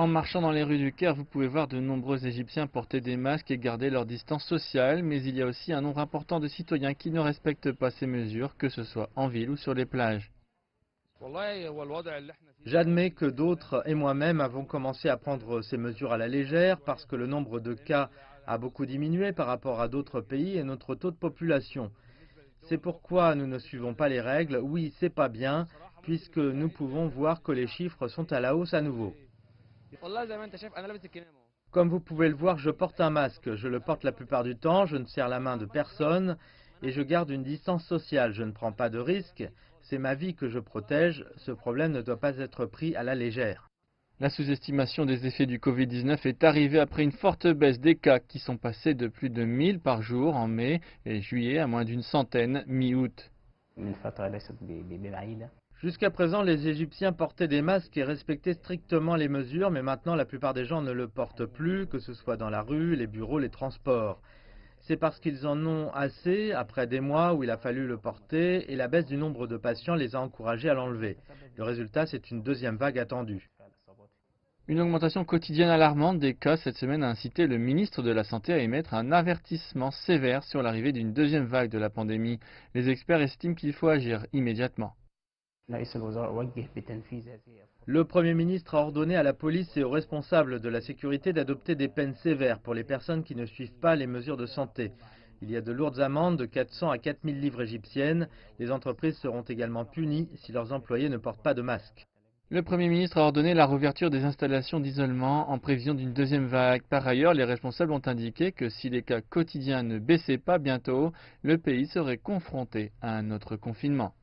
En marchant dans les rues du Caire, vous pouvez voir de nombreux Égyptiens porter des masques et garder leur distance sociale, mais il y a aussi un nombre important de citoyens qui ne respectent pas ces mesures, que ce soit en ville ou sur les plages. J'admets que d'autres et moi-même avons commencé à prendre ces mesures à la légère parce que le nombre de cas a beaucoup diminué par rapport à d'autres pays et notre taux de population. C'est pourquoi nous ne suivons pas les règles. Oui, c'est pas bien, puisque nous pouvons voir que les chiffres sont à la hausse à nouveau. Comme vous pouvez le voir, je porte un masque. Je le porte la plupart du temps, je ne serre la main de personne et je garde une distance sociale. Je ne prends pas de risques. C'est ma vie que je protège. Ce problème ne doit pas être pris à la légère. La sous-estimation des effets du Covid-19 est arrivée après une forte baisse des cas qui sont passés de plus de 1000 par jour en mai et juillet à moins d'une centaine mi-août. Jusqu'à présent, les Égyptiens portaient des masques et respectaient strictement les mesures, mais maintenant la plupart des gens ne le portent plus, que ce soit dans la rue, les bureaux, les transports. C'est parce qu'ils en ont assez, après des mois où il a fallu le porter, et la baisse du nombre de patients les a encouragés à l'enlever. Le résultat, c'est une deuxième vague attendue. Une augmentation quotidienne alarmante des cas cette semaine a incité le ministre de la Santé à émettre un avertissement sévère sur l'arrivée d'une deuxième vague de la pandémie. Les experts estiment qu'il faut agir immédiatement. Le Premier ministre a ordonné à la police et aux responsables de la sécurité d'adopter des peines sévères pour les personnes qui ne suivent pas les mesures de santé. Il y a de lourdes amendes de 400 à 4000 livres égyptiennes. Les entreprises seront également punies si leurs employés ne portent pas de masque. Le Premier ministre a ordonné la réouverture des installations d'isolement en prévision d'une deuxième vague. Par ailleurs, les responsables ont indiqué que si les cas quotidiens ne baissaient pas bientôt, le pays serait confronté à un autre confinement.